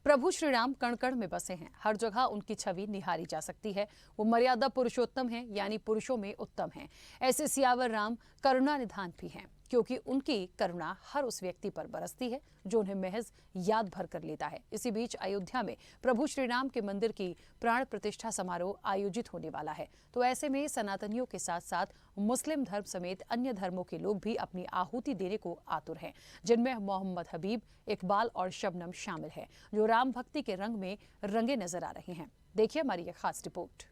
प्रभु श्री राम कण कण में बसे हैं, हर जगह उनकी छवि निहारी जा सकती है। वो मर्यादा पुरुषोत्तम हैं, यानी पुरुषों में उत्तम हैं। ऐसे सियावर राम करुणा निधान भी हैं, क्योंकि उनकी करुणा हर उस व्यक्ति पर बरसती है जो उन्हें महज याद भर कर लेता है। इसी बीच अयोध्या में प्रभु श्री राम के मंदिर की प्राण प्रतिष्ठा समारोह आयोजित होने वाला है। तो ऐसे में सनातनियों के साथ साथ मुस्लिम धर्म समेत अन्य धर्मों के लोग भी अपनी आहुति देने को आतुर हैं, जिनमें मोहम्मद हबीब, इकबाल और शबनम शामिल है, जो राम भक्ति के रंग में रंगे नजर आ रहे हैं। देखिए हमारी एक खास रिपोर्ट।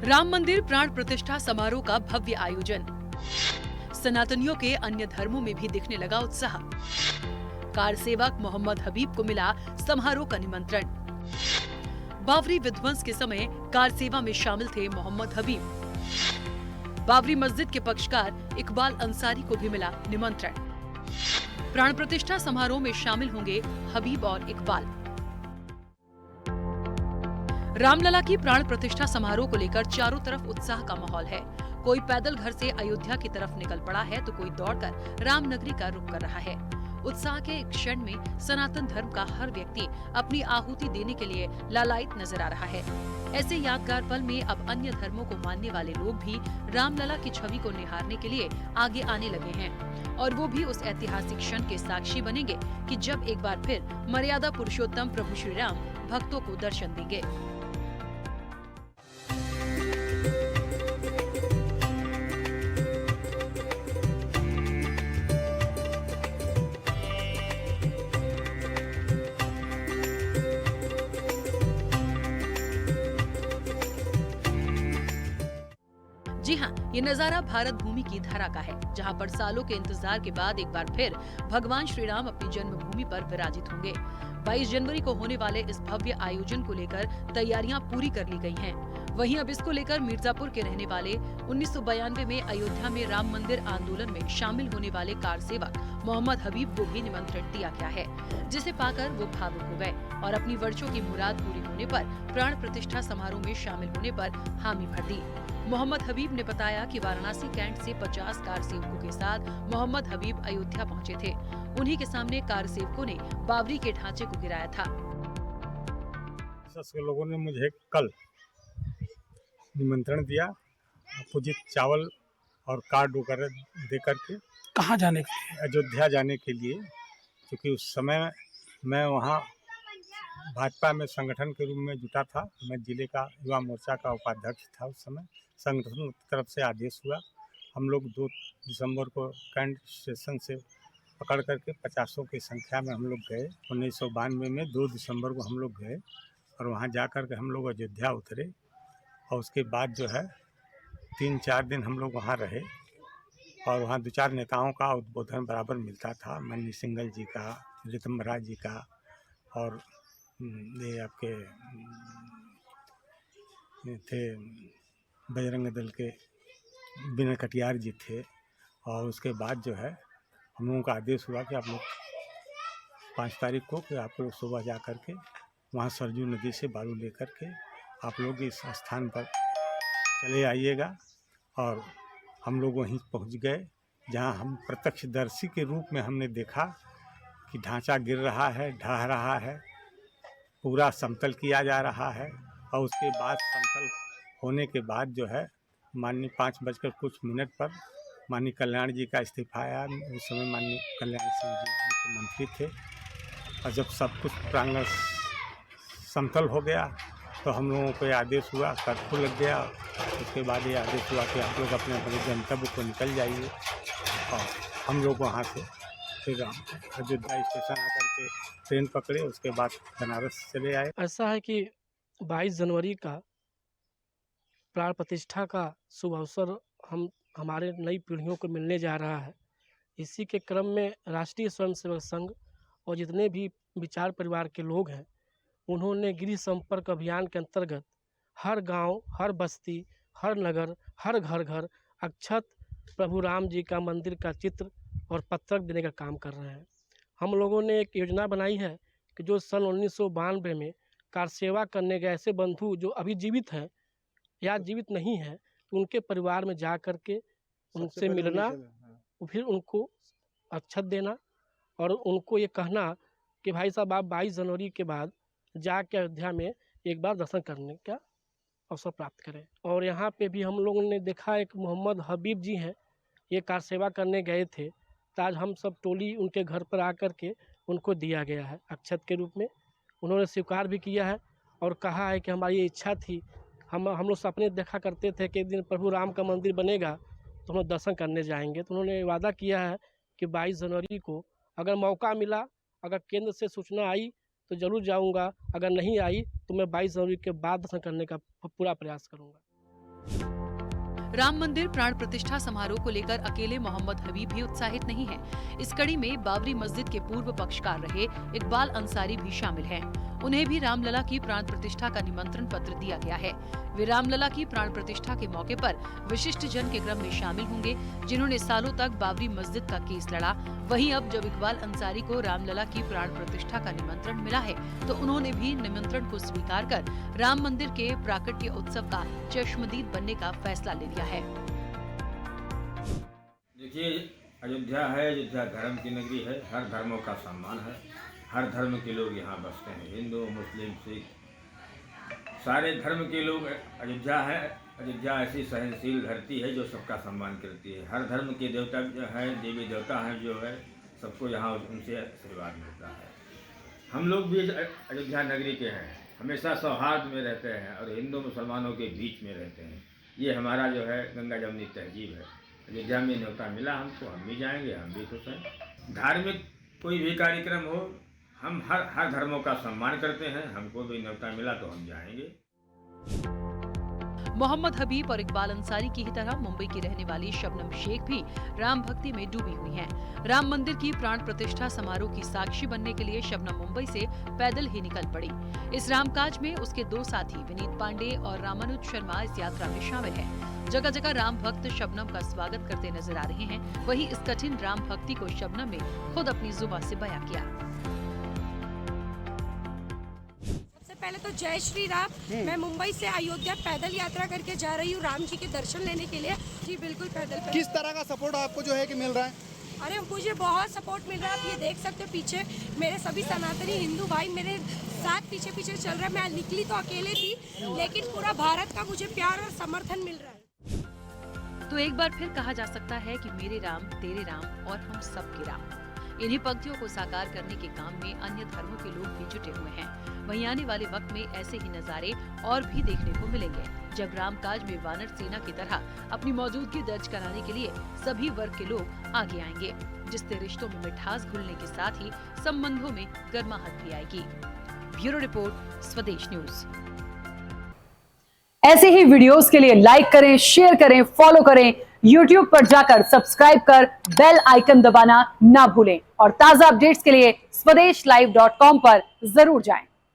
राम मंदिर प्राण प्रतिष्ठा समारोह का भव्य आयोजन। सनातनियों के अन्य धर्मों में भी दिखने लगा उत्साह। कार सेवक मोहम्मद हबीब को मिला समारोह का निमंत्रण। बाबरी विध्वंस के समय कार सेवा में शामिल थे मोहम्मद हबीब। बाबरी मस्जिद के पक्षकार इकबाल अंसारी को भी मिला निमंत्रण। प्राण प्रतिष्ठा समारोह में शामिल होंगे हबीब और इकबाल। रामलला की प्राण प्रतिष्ठा समारोह को लेकर चारों तरफ उत्साह का माहौल है। कोई पैदल घर से अयोध्या की तरफ निकल पड़ा है तो कोई दौड़कर रामनगरी का रुख कर रहा है। उत्साह के क्षण में सनातन धर्म का हर व्यक्ति अपनी आहुति देने के लिए लालायित नजर आ रहा है। ऐसे यादगार पल में अब अन्य धर्मों को मानने वाले लोग भी रामलला की छवि को निहारने के लिए आगे आने लगे हैं, और वो भी उस ऐतिहासिक क्षण के साक्षी बनेंगे कि जब एक बार फिर मर्यादा पुरुषोत्तम प्रभु श्री राम भक्तों को दर्शन देंगे। जी हाँ, ये नजारा भारत भूमि की धरा का है, जहाँ पर सालों के इंतजार के बाद एक बार फिर भगवान श्री राम अपनी जन्मभूमि पर विराजित होंगे। 22 जनवरी को होने वाले इस भव्य आयोजन को लेकर तैयारियां पूरी कर ली गई हैं। वहीं अब इसको लेकर मिर्जापुर के रहने वाले 1992 में अयोध्या में राम मंदिर आंदोलन में शामिल होने वाले कार सेवक मोहम्मद हबीब को भी निमंत्रण दिया गया है, जिसे पाकर वो भावुक हो गए और अपनी वर्षों की मुराद पूरी होने पर प्राण प्रतिष्ठा समारोह में शामिल होने पर हामी भर दी। मोहम्मद हबीब ने बताया कि वाराणसी कैंट से 50 कार सेवकों के साथ मोहम्मद हबीब अयोध्या पहुंचे थे। उन्हीं के सामने कार सेवकों ने बाबरी के ढांचे को गिराया था। लोगों ने मुझे कल निमंत्रण दिया, पूजित चावल और कार्ड वगैरह दे करके। कहाँ जाने के लिए? अयोध्या जाने के लिए, क्योंकि उस समय मैं वहाँ भाजपा में संगठन के रूप में जुटा था। मैं जिले का युवा मोर्चा का उपाध्यक्ष था। उस समय संगठन की तरफ से आदेश हुआ, हम लोग 2 दिसंबर को कैंट स्टेशन से पकड़ करके 50 की संख्या में हम लोग गए। 1992 में 2 दिसंबर को हम लोग गए और वहाँ जा कर के हम लोग अयोध्या उतरे, और उसके बाद जो है 3-4 दिन हम लोग वहाँ रहे, और वहाँ 2-4 नेताओं का उद्बोधन बराबर मिलता था। मन्नी सिंगल जी का, ऋतम्बरा जी का, और ये आपके थे बजरंग दल के विनय कटियार जी थे। और उसके बाद जो है हम लोगों का आदेश हुआ कि आप लोग 5 तारीख को कि आप लोग सुबह जा कर के वहाँ सरजू नदी से बालू लेकर के आप लोग इस स्थान पर चले आइएगा। और हम लोग वहीं पहुँच गए, जहाँ हम प्रत्यक्षदर्शी के रूप में हमने देखा कि ढांचा गिर रहा है, ढह रहा है, पूरा समतल किया जा रहा है। और उसके बाद समतल होने के बाद जो है माननीय 5:00 पर माननीय कल्याण जी का इस्तीफा आया। उस समय माननीय कल्याण सिंह जी मुख्यमंत्री थे, और जब सब कुछ प्रांगण समतल हो गया तो हम लोगों को आदेश हुआ, कर्फ्यू लग गया। उसके बाद ये आदेश हुआ कि आप लोग अपने अपने गंतव्य को निकल जाइए, और हम लोग वहाँ से फिर अयोध्या स्टेशन आकर के ट्रेन पकड़े। उसके बाद बनारस चले आए। ऐसा है कि 22 जनवरी का प्राण प्रतिष्ठा का शुभ अवसर हमारे नई पीढ़ियों को मिलने जा रहा है। इसी के क्रम में राष्ट्रीय स्वयंसेवक संघ और जितने भी विचार परिवार के लोग हैं, उन्होंने गृह संपर्क अभियान के अंतर्गत हर गांव, हर बस्ती, हर नगर, हर घर घर अक्षत प्रभु राम जी का मंदिर का चित्र और पत्रक देने का काम कर रहे हैं। हम लोगों ने एक योजना बनाई है कि जो सन 1992 में कार सेवा करने गए ऐसे बंधु जो अभी जीवित हैं या जीवित नहीं हैं, तो उनके परिवार में जा कर के उनसे मिलना, फिर उनको अक्षत देना और उनको ये कहना कि भाई साहब आप 22 जनवरी के बाद जाके अयोध्या में एक बार दर्शन करने का अवसर प्राप्त करें। और यहाँ पे भी हम लोगों ने देखा एक मोहम्मद हबीब जी हैं, ये कार सेवा करने गए थे, तो आज हम सब टोली उनके घर पर आकर के उनको दिया गया है अक्षत के रूप में। उन्होंने स्वीकार भी किया है और कहा है कि हमारी ये इच्छा थी, हम लोग सपने देखा करते थे कि एक दिन प्रभु राम का मंदिर बनेगा तो हम दर्शन करने जाएंगे। तो उन्होंने वादा किया है कि 22 जनवरी को अगर मौका मिला, अगर केंद्र से सूचना आई तो ज़रूर जाऊंगा, अगर नहीं आई तो मैं 22 जनवरी के बाद दर्शन करने का पूरा प्रयास करूंगा। राम मंदिर प्राण प्रतिष्ठा समारोह को लेकर अकेले मोहम्मद हबीब भी उत्साहित नहीं है। इस कड़ी में बाबरी मस्जिद के पूर्व पक्षकार रहे इकबाल अंसारी भी शामिल हैं। उन्हें भी रामलला की प्राण प्रतिष्ठा का निमंत्रण पत्र दिया गया है। वे रामलला की प्राण प्रतिष्ठा के मौके पर विशिष्ट जन के क्रम में शामिल होंगे, जिन्होंने सालों तक बाबरी मस्जिद का केस लड़ा। वहीं अब जब इकबाल अंसारी को रामलला की प्राण प्रतिष्ठा का निमंत्रण मिला है, तो उन्होंने भी निमंत्रण को स्वीकार कर राम मंदिर के प्राकट्य उत्सव का चश्मदीद बनने का फैसला ले लिया है। देखिए, अयोध्या है, अयोध्या धर्म की नगरी है, हर धर्मों का सम्मान है, हर धर्म के लोग यहाँ बसते हैं, हिंदू मुस्लिम सिख सारे धर्म के लोग अयोध्या है। अयोध्या ऐसी सहनशील धरती है जो सबका सम्मान करती है। हर धर्म के देवता जो है, देवी देवता हैं जो है, सबको यहाँ उनसे आशीर्वाद मिलता है। हम लोग भी अयोध्या नगरी के हैं, हमेशा सौहार्द में रहते हैं और हिंदू मुसलमानों के बीच में रहते हैं। ये हमारा जो है गंगा जमुनी तहजीब है। अयोध्या में न्योता मिला हमको, हम भी जाएंगे, हम भी खुश हैं। धार्मिक कोई भी कार्यक्रम हो, हम हर धर्मों का सम्मान करते हैं। हमको भी न्योता मिला तो हम जाएंगे। मोहम्मद हबीब और इकबाल अंसारी की ही तरह मुंबई की रहने वाली शबनम शेख भी राम भक्ति में डूबी हुई हैं। राम मंदिर की प्राण प्रतिष्ठा समारोह की साक्षी बनने के लिए शबनम मुंबई से पैदल ही निकल पड़ी। इस रामकाज में उसके दो साथी विनीत पांडे और रामानुज शर्मा इस यात्रा में शामिल हैं। जगह जगह राम भक्त शबनम का स्वागत करते नजर आ रहे हैं। वहीं इस कठिन राम भक्ति को शबनम ने खुद अपनी जुबान से बयां किया। पहले तो जय श्री राम। मैं मुंबई से अयोध्या पैदल यात्रा करके जा रही हूँ राम जी के दर्शन लेने के लिए। जी बिल्कुल पैदल। किस तरह का सपोर्ट आपको जो है कि मिल रहा है? अरे मुझे बहुत सपोर्ट मिल रहा है। आप ये देख सकते हो पीछे मेरे सभी सनातनी हिंदू भाई मेरे साथ पीछे पीछे चल रहे हैं। मैं निकली तो अकेले थी, लेकिन पूरा भारत का मुझे प्यार और समर्थन मिल रहा है। तो एक बार फिर कहा जा सकता है कि मेरे राम तेरे राम और हम सबके राम। इन्हीं पंक्तियों को साकार करने के काम में अन्य धर्मों के लोग भी जुटे हुए हैं। वहीं आने वाले वक्त में ऐसे ही नजारे और भी देखने को मिलेंगे, जब रामकाज में वानर सेना की तरह अपनी मौजूदगी दर्ज कराने के लिए सभी वर्ग के लोग आगे आएंगे, जिससे रिश्तों में मिठास घुलने के साथ ही संबंधों में गर्माहट भी आएगी। ब्यूरो रिपोर्ट, स्वदेश न्यूज। ऐसे ही वीडियोस के लिए लाइक करें, शेयर करें, फॉलो करें। YouTube पर जाकर सब्सक्राइब कर बेल आइकन दबाना ना भूलें और ताजा अपडेट्स के लिए swedeshlive.com पर जरूर जाएं।